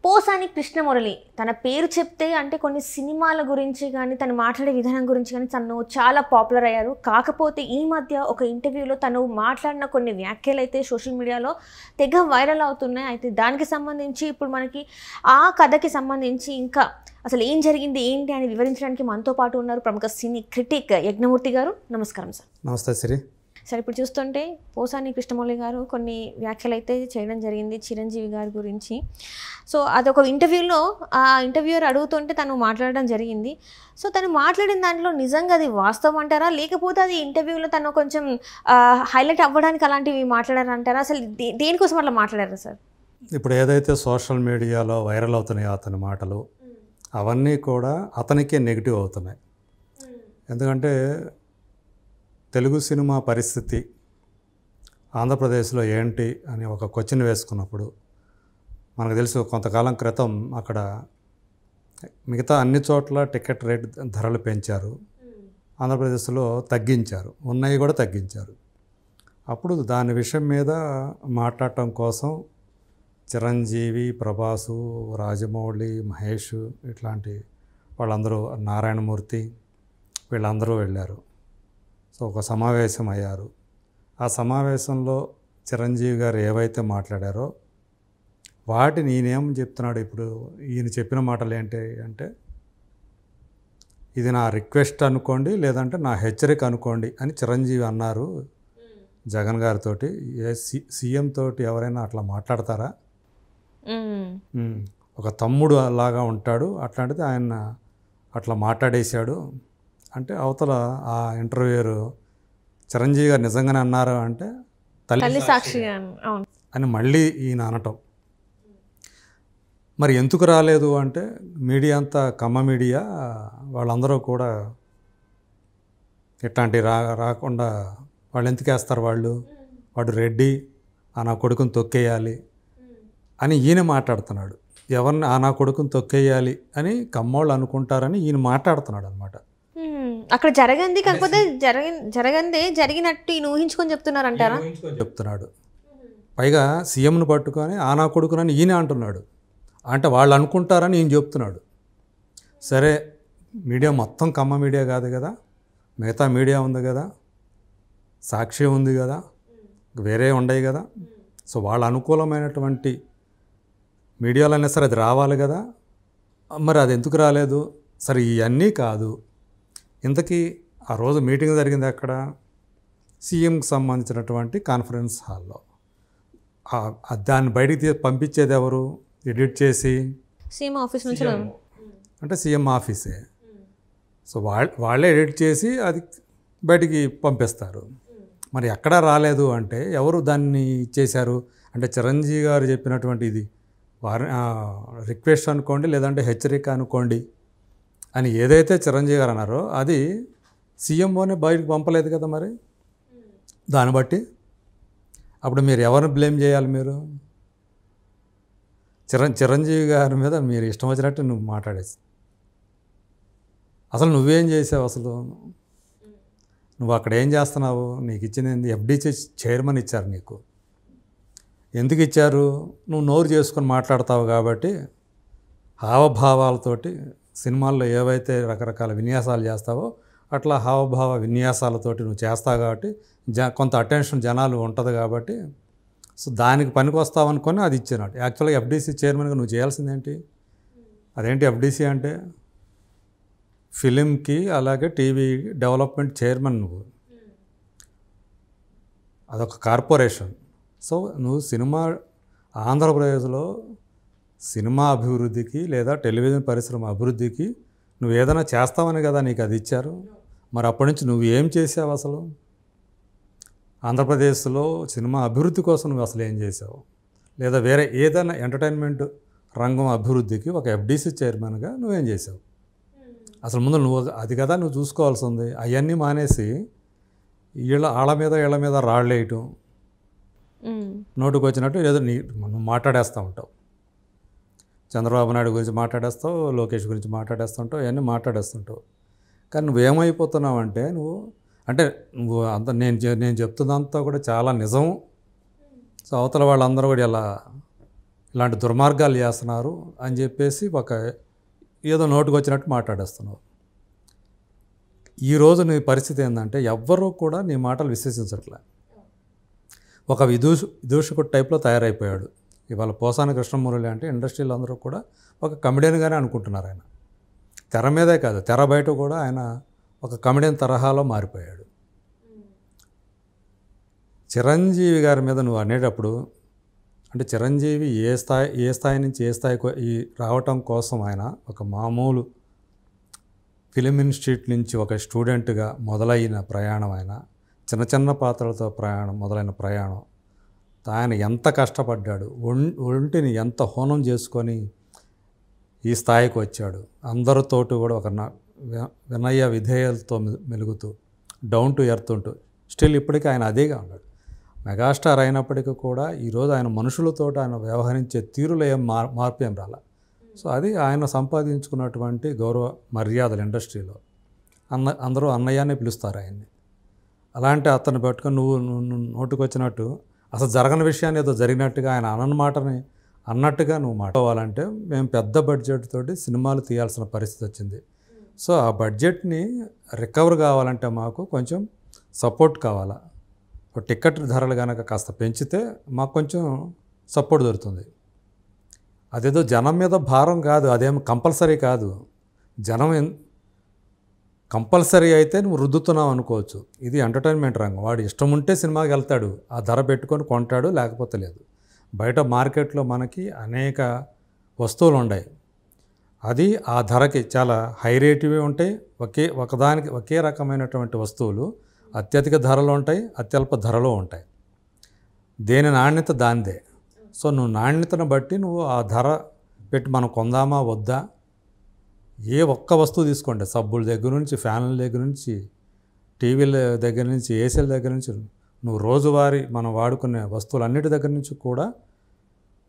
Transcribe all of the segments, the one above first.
పోసాని కృష్ణమురళి తన పేరు చెప్తే అంటే కొన్ని సినిమాల గురించి కానీ తను మాట్లాడే విధానం గురించి కానీ తను చాలా పాపులర్ అయ్యారు. కాకపోతే ఈ మధ్య ఒక ఇంటర్వ్యూలో తను మాట్లాడిన కొన్ని వ్యాఖ్యలు అయితే సోషల్ మీడియాలో తెగ వైరల్ అవుతున్నాయి. అయితే దానికి సంబంధించి ఇప్పుడు మనకి ఆ కథకి సంబంధించి ఇంకా అసలు ఏం జరిగింది ఏంటి అని వివరించడానికి మనతో పాటు ఉన్నారు ప్రముఖ సినీ క్రిటిక్ యజ్ఞమూర్తి గారు. నమస్కారం సార్. నమస్తే శ్రీ. సార్, ఇప్పుడు చూస్తుంటే పోసాని కృష్ణమురళి గారు కొన్ని వ్యాఖ్యలు అయితే చేయడం జరిగింది చిరంజీవి గారి గురించి. సో అదొక ఇంటర్వ్యూలో ఆ ఇంటర్వ్యూయర్ అడుగుతుంటే తను మాట్లాడడం జరిగింది. సో తను మాట్లాడిన దాంట్లో నిజంగా అది వాస్తవం అంటారా, లేకపోతే అది ఇంటర్వ్యూలో తను కొంచెం హైలైట్ అవ్వడానికి అలాంటివి మాట్లాడారంటారా? అసలు దేనికోసం అట్లా మాట్లాడారా సార్? ఇప్పుడు ఏదైతే సోషల్ మీడియాలో వైరల్ అవుతున్నాయో అతని మాటలు, అవన్నీ కూడా అతనికే నెగిటివ్ అవుతున్నాయి. ఎందుకంటే తెలుగు సినిమా పరిస్థితి ఆంధ్రప్రదేశ్లో ఏంటి అని ఒక క్వశ్చన్ వేసుకున్నప్పుడు మనకు తెలుసు, కొంతకాలం క్రితం అక్కడ మిగతా అన్ని చోట్ల టికెట్ రేట్ ధరలు పెంచారు, ఆంధ్రప్రదేశ్లో తగ్గించారు, ఉన్నాయి కూడా తగ్గించారు. అప్పుడు దాని విషయం మీద మాట్లాడటం కోసం చిరంజీవి, ప్రభాసు, రాజమౌళి, మహేష్ ఇట్లాంటి వాళ్ళందరూ, నారాయణమూర్తి వీళ్ళందరూ వెళ్ళారు. సో ఒక సమావేశం అయ్యారు. ఆ సమావేశంలో చిరంజీవి గారు ఏవైతే మాట్లాడారో వాటిని ఈయనేం చెప్తున్నాడు, ఇప్పుడు ఈయన చెప్పిన మాటలు ఏంటి అంటే, ఇది నా రిక్వెస్ట్ అనుకోండి, లేదంటే నా హెచ్చరిక అనుకోండి అని చిరంజీవి అన్నారు జగన్ గారితో. సీఎం తోటి ఎవరైనా అట్లా మాట్లాడతారా? ఒక తమ్ముడు లాగా ఉంటాడు, అట్లాంటిది ఆయన అట్లా మాట్లాడేశాడు అంటే అవతల ఆ ఇంటర్వ్యూయర్ చిరంజీవి గారు నిజంగానే అన్నారు అంటే తల్లి సాక్షి అని మళ్ళీ ఈయన అనటం. మరి ఎందుకు రాలేదు అంటే మీడియా అంతా కమ్మ మీడియా వాళ్ళందరూ కూడా ఇట్లాంటి రాకుండా వాళ్ళు ఎందుకు వేస్తారు, వాడు రెడ్డి నా కొడుకుని తొక్కేయాలి అని ఈయన మాట్లాడుతున్నాడు. ఎవరిని నా కొడుకుని తొక్కేయాలి అని కమ్మోళ్ళు అనుకుంటారని ఈయన మాట్లాడుతున్నాడు అనమాట. అక్కడ జరగంది, కాకపోతే జరగందే జరిగినట్టు ఈయన ఊహించుకొని చెప్తున్నారంటారా? చెప్తున్నాడు. పైగా సీఎంను పట్టుకొని నా కొడుకునని ఈయన అంటున్నాడు. అంటే వాళ్ళు అనుకుంటారని ఈయన చెప్తున్నాడు. సరే, మీడియా మొత్తం కమ్మ మీడియా కాదు కదా, మిగతా మీడియా ఉంది కదా, సాక్షి ఉంది కదా, వేరే ఉండయి కదా. సో వాళ్ళ అనుకూలమైనటువంటి మీడియాలైనా సరే అది రావాలి కదా. మరి అది ఎందుకు రాలేదు? సరే, ఇవన్నీ కాదు. ఇంతకీ ఆ రోజు మీటింగ్ జరిగింది అక్కడ సీఎంకి సంబంధించినటువంటి కాన్ఫరెన్స్ హాల్లో. దాన్ని బయటికి పంపించేది ఎవరు? ఎడిట్ చేసి సీఎం ఆఫీస్ నుంచి, అంటే సీఎం ఆఫీసే. సో వాళ్ళే ఎడిట్ చేసి అది బయటికి పంపిస్తారు. మరి ఎక్కడా రాలేదు అంటే ఎవరు దాన్ని ఇచ్చేశారు అంటే చిరంజీవి గారు చెప్పినటువంటి ఇది రిక్వెస్ట్ అనుకోండి, లేదంటే హెచ్చరిక అనుకోండి అని ఏదైతే చిరంజీవి గారు అన్నారో అది సీఎంఓనే బయటకు పంపలేదు కదా. మరి దాన్ని బట్టి అప్పుడు మీరు ఎవరిని బ్లేమ్ చేయాలి? మీరు చిరంజీవి గారి మీద మీరు ఇష్టం వచ్చినట్టు నువ్వు మాట్లాడేసి, అసలు నువ్వేం చేసావు? అసలు నువ్వు అక్కడ ఏం చేస్తున్నావు? నీకు ఇచ్చింది ఎఫ్డీసీ చైర్మన్ ఇచ్చారు. నీకు ఎందుకు ఇచ్చారు? నువ్వు నోరు చేసుకొని మాట్లాడతావు కాబట్టి, హావభావాలతోటి సినిమాల్లో ఏవైతే రకరకాల విన్యాసాలు చేస్తావో అట్లా హావభావ విన్యాసాలతోటి నువ్వు చేస్తావు కాబట్టి కొంత అటెన్షన్ జనాలు ఉంటుంది కాబట్టి, సో దానికి పనికి వస్తావు అనుకొని అది ఇచ్చినాడు. యాక్చువల్గా ఎఫ్డీసీ చైర్మన్గా నువ్వు చేయాల్సిందేంటి? అదేంటి ఎఫ్డీసీ అంటే? ఫిలింకి అలాగే టీవీ డెవలప్మెంట్ చైర్మన్ నువ్వు, అదొక కార్పొరేషన్. సో నువ్వు ఆంధ్రప్రదేశ్లో సినిమా అభివృద్ధికి లేదా టెలివిజన్ పరిశ్రమ అభివృద్ధికి నువ్వు ఏదైనా చేస్తావని కదా నీకు అది ఇచ్చారు. మరి అప్పటి నుంచి నువ్వు ఏం చేసావు? అసలు ఆంధ్రప్రదేశ్లో సినిమా అభివృద్ధి కోసం నువ్వు అసలు ఏం చేసావు? లేదా వేరే ఏదైనా ఎంటర్టైన్మెంట్ రంగం అభివృద్ధికి ఒక ఎఫ్డీసీ చైర్మన్గా నువ్వేం చేసావు? అసలు ముందు నువ్వు అది కదా నువ్వు చూసుకోవాల్సి ఉంది. అవన్నీ మానేసి వాళ్ళ మీద రాళ్ళేయటం, నోటుకు వచ్చినట్టు ఏదో నువ్వు మాట్లాడేస్తూ ఉంటావు. చంద్రబాబు నాయుడు గురించి మాట్లాడేస్తావు, లోకేష్ గురించి మాట్లాడేస్తుంటావు, ఇవన్నీ మాట్లాడేస్తుంటావు. కానీ నువ్వేమైపోతున్నావు అంటే నువ్వు అంత నేను చెప్తున్నంతా కూడా చాలా నిజం. సో అవతల వాళ్ళందరూ కూడా ఇలా ఇలాంటి దుర్మార్గాలు చేస్తున్నారు అని చెప్పేసి ఏదో నోటుకు వచ్చినట్టు మాట్లాడేస్తున్నావు. ఈరోజు నీ పరిస్థితి ఏంటంటే ఎవ్వరూ కూడా నీ మాటలు విశ్వసించట్లే. ఒక విదూషకుడు టైప్లో తయారైపోయాడు. ఇవాళ పోసాని కృష్ణమురళి అంటే ఇండస్ట్రీలో అందరూ కూడా ఒక కమెడియన్గానే అనుకుంటున్నారు. ఆయన తెర మీదే కాదు, తెర బయట కూడా ఆయన ఒక కమెడియన్ తరహాలో మారిపోయాడు. చిరంజీవి గారి మీద నువ్వు అనేటప్పుడు అంటే చిరంజీవి ఏ స్థాయి నుంచి ఏ స్థాయికి రావటం కోసం ఆయన ఒక మామూలు ఫిలిం ఇన్స్టిట్యూట్ నుంచి ఒక స్టూడెంట్గా మొదలైన ప్రయాణం, ఆయన చిన్న చిన్న పాత్రలతో మొదలైన ప్రయాణం, ఆయన ఎంత కష్టపడ్డాడు, ఒంటిని ఎంత హోనం చేసుకొని ఈ స్థాయికి వచ్చాడు. అందరితోటి కూడా ఒక వినయ విధేయాలతో మెలుగుతూ డౌన్ టు ఎర్త్ ఉంటూ స్టిల్ ఇప్పటికీ ఆయన అదేగా ఉన్నాడు. మెగాస్టార్ అయినప్పటికీ కూడా ఈరోజు ఆయన మనుషులతో ఆయన వ్యవహరించే తీరులో ఏం మార్పు ఏం రాల. సో అది ఆయన సంపాదించుకున్నటువంటి గౌరవ మర్యాదలు ఇండస్ట్రీలో. అందరూ అన్నయ్యనే పిలుస్తారు ఆయన్ని. అలాంటి అతన్ని పెట్టుకొని నువ్వు నోటుకు వచ్చినట్టు అసలు జరగని విషయాన్ని ఏదో జరిగినట్టుగా ఆయన మాటని అన్నట్టుగా నువ్వు మాట్లాడాలంటే మేము పెద్ద బడ్జెట్ తోటి సినిమాలు తీయాల్సిన పరిస్థితి వచ్చింది. సో ఆ బడ్జెట్ని రికవర్ కావాలంటే మాకు కొంచెం సపోర్ట్ కావాలా. టికెట్ ధరలు కనుక కాస్త పెంచితే మాకు కొంచెం సపోర్ట్ దొరుకుతుంది. అదేదో జనం మీద భారం కాదు, అదేమో కంపల్సరీ కాదు. జనం కంపల్సరీ అయితే నువ్వు రుద్దుతున్నావు అనుకోవచ్చు. ఇది ఎంటర్టైన్మెంట్ రంగం. వాడు ఇష్టం ఉంటే సినిమాకి వెళ్తాడు, ఆ ధర పెట్టుకొని కొంటాడు, లేకపోతే లేదు. బయట మార్కెట్లో మనకి అనేక వస్తువులు ఉన్నాయి. అది ఆ ధరకి చాలా హై రేటువి ఉంటాయి. ఒకదానికి ఒకే రకమైనటువంటి వస్తువులు అత్యధిక ధరలు ఉంటాయి, అత్యల్ప ధరలో ఉంటాయి. దేని నాణ్యత దాందే. సో నువ్వు నాణ్యతను బట్టి నువ్వు ఆ ధర పెట్టి మనం కొందామా వద్దా. ఏ ఒక్క వస్తువు తీసుకోండి, సబ్బుల దగ్గర నుంచి, ఫ్యాన్ల దగ్గర నుంచి, టీవీల దగ్గర నుంచి, ఏసీల దగ్గర నుంచి, నువ్వు రోజువారీ మనం వాడుకునే వస్తువులన్నిటి దగ్గర నుంచి కూడా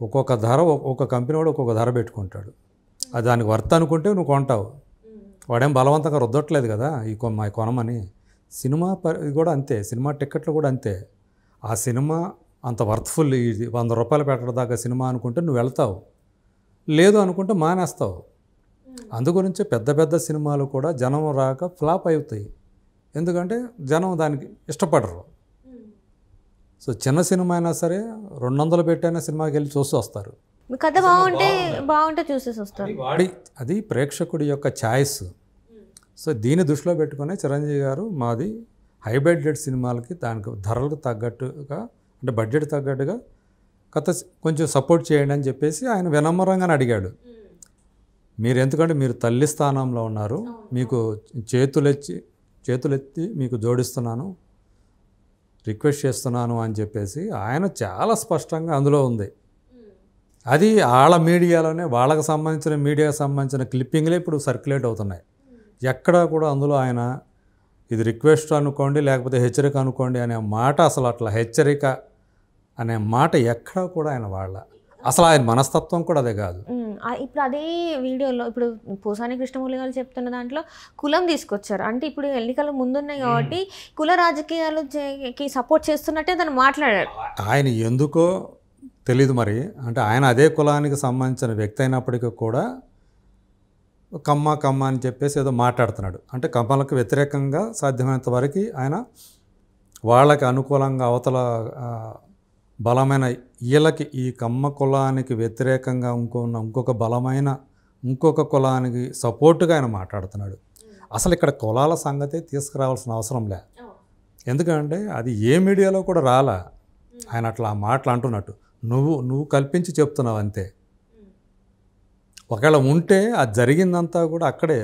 ఒక్కొక్క ధర, ఒక్కొక్క కంపెనీ వాడు ఒక్కొక్క ధర పెట్టుకుంటాడు. అది దానికి వర్త్ అనుకుంటే నువ్వు కొంటావు. వాడేం బలవంతంగా రుద్దట్లేదు కదా మా కొనమని. సినిమా కూడా అంతే, సినిమా టికెట్లు కూడా అంతే. ఆ సినిమా అంత వర్త్ఫుల్, ఇది 100 రూపాయలు పెట్టడదాకా సినిమా అనుకుంటే నువ్వు వెళ్తావు, లేదు అనుకుంటే మానేస్తావు. అందుగురించే పెద్ద పెద్ద సినిమాలు కూడా జనం రాక ఫ్లాప్ అవుతాయి. ఎందుకంటే జనం దానికి ఇష్టపడరు. సో చిన్న సినిమా అయినా సరే 200 పెట్టైనా సినిమాకి వెళ్ళి చూసి వస్తారు. కథ బాగుంటే చూసేసి వస్తారు. అది ప్రేక్షకుడి యొక్క ఛాయిస్. సో దీన్ని దృష్టిలో పెట్టుకునే చిరంజీవి గారు మాది హై బడ్జెట్ సినిమాలకి దానికి ధరలకు తగ్గట్టుగా, అంటే బడ్జెట్ తగ్గట్టుగా కథ కొంచెం సపోర్ట్ చేయండి అని చెప్పేసి ఆయన వినమ్రంగానే అడిగాడు. మీరు ఎందుకంటే మీరు తల్లి స్థానంలో ఉన్నారు, మీకు చేతులెత్తి మీకు జోడిస్తున్నాను, రిక్వెస్ట్ చేస్తున్నాను అని చెప్పేసి ఆయన చాలా స్పష్టంగా అందులో ఉంది. అది వాళ్ళ మీడియాలోనే, వాళ్ళకి సంబంధించిన మీడియాకి సంబంధించిన క్లిప్పింగ్లే ఇప్పుడు సర్క్యులేట్ అవుతున్నాయి. ఎక్కడా కూడా అందులో ఆయన ఇది రిక్వెస్ట్ అనుకోండి, లేకపోతే హెచ్చరిక అనుకోండి అనే మాట, అసలు అట్లా హెచ్చరిక అనే మాట ఎక్కడా కూడా ఆయన అసలు ఆయన మనస్తత్వం కూడా అదే కాదు. ఇప్పుడు అదే వీడియోలో ఇప్పుడు పోసాని కృష్ణమురళి గారు చెప్తున్న దాంట్లో కులం తీసుకొచ్చారు. అంటే ఇప్పుడు ఎన్నికలు ముందున్నాయి కాబట్టి కుల రాజకీయాలకి సపోర్ట్ చేస్తున్నట్టే తను మాట్లాడాడు. ఆయన ఎందుకో తెలీదు మరి. అంటే ఆయన అదే కులానికి సంబంధించిన వ్యక్తి అయినప్పటికీ కూడా కమ్మ అని చెప్పేసి ఏదో మాట్లాడుతున్నాడు. అంటే కమ్మలకు వ్యతిరేకంగా సాధ్యమైనంత వరకు ఆయన వాళ్ళకి అనుకూలంగా అవతల బలమైన వీళ్ళకి, ఈ కమ్మ కులానికి వ్యతిరేకంగా ఇంకొక బలమైన ఇంకొక కులానికి సపోర్టుగా ఆయన మాట్లాడుతున్నాడు. అసలు ఇక్కడ కులాల సంగతే తీసుకురావాల్సిన అవసరం లే. ఎందుకంటే అది ఏ మీడియాలో కూడా రాలా. ఆయన అట్లా మాటలు అంటున్నట్టు నువ్వు కల్పించి చెప్తున్నావు అంతే. ఒకవేళ ఉంటే అది జరిగిందంతా కూడా అక్కడే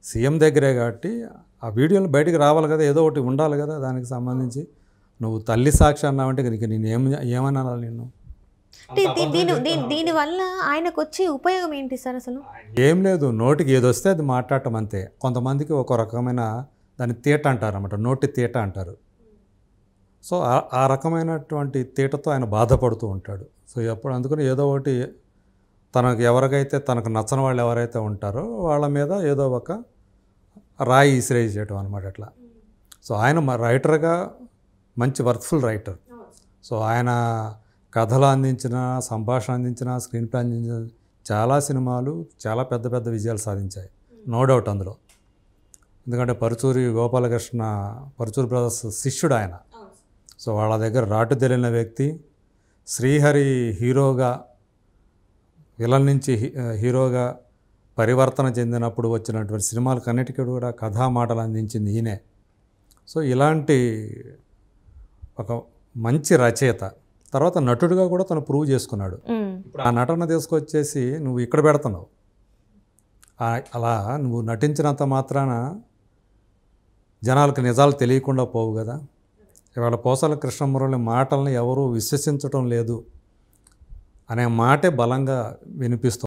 సీఎం దగ్గరే కాబట్టి ఆ వీడియోలు బయటికి రావాలి కదా, ఏదో ఒకటి ఉండాలి కదా దానికి సంబంధించి. నువ్వు తల్లి సాక్షి అన్నావంటే నీకు నేను ఏమన్నా నిన్ను. దీనివల్ల ఆయనకు వచ్చే ఉపయోగం ఏంటి సార్? అసలు ఏం లేదు, నోటికి ఏది వస్తే అది మాట్లాడటం అంతే. కొంతమందికి ఒక రకమైన దాన్ని తీట అంటారు అన్నమాట, నోటి తీట అంటారు. సో ఆ రకమైనటువంటి తీటతో ఆయన బాధపడుతూ ఉంటాడు. సో ఎప్పుడు అందుకని ఏదో ఒకటి ఎవరికైతే తనకు నచ్చని వాళ్ళు ఎవరైతే ఉంటారో వాళ్ళ మీద ఏదో ఒక రాయి ఇసిరేజ్ చేయటం అనమాట అట్లా. సో ఆయన రైటర్గా మంచి వర్త్ఫుల్ రైటర్. సో ఆయన కథలు అందించిన, సంభాషణ అందించిన, స్క్రీన్ ప్లే అందించిన చాలా సినిమాలు చాలా పెద్ద పెద్ద విజయాలు సాధించాయి. నో డౌట్ అందులో. ఎందుకంటే పరుచూరి గోపాలకృష్ణ, పరుచూరి బ్రదర్స్ శిష్యుడు ఆయన. సో వాళ్ళ దగ్గర రాటు తెలియని వ్యక్తి. శ్రీహరి హీరోగా, విలన్ నుంచి హీరోగా పరివర్తన చెందినప్పుడు వచ్చినటువంటి సినిమాలకు అన్నిటికీ కూడా కథా మాటలు అందించింది ఈయనే. సో ఇలాంటి ఒక మంచి రచయిత. తర్వాత నటుడిగా కూడా తను ప్రూవ్ చేసుకున్నాడు. ఇప్పుడు ఆ నటన తీసుకొచ్చేసి నువ్వు ఇక్కడ పెడుతున్నావు. అలా నువ్వు నటించినంత మాత్రాన జనాలకు నిజాలు తెలియకుండా పోవు కదా. ఇవాళ పోసాల కృష్ణమురళి మాటల్ని ఎవరూ విశ్వసించటం లేదు అనే మాటే బలంగా వినిపిస్తుంది.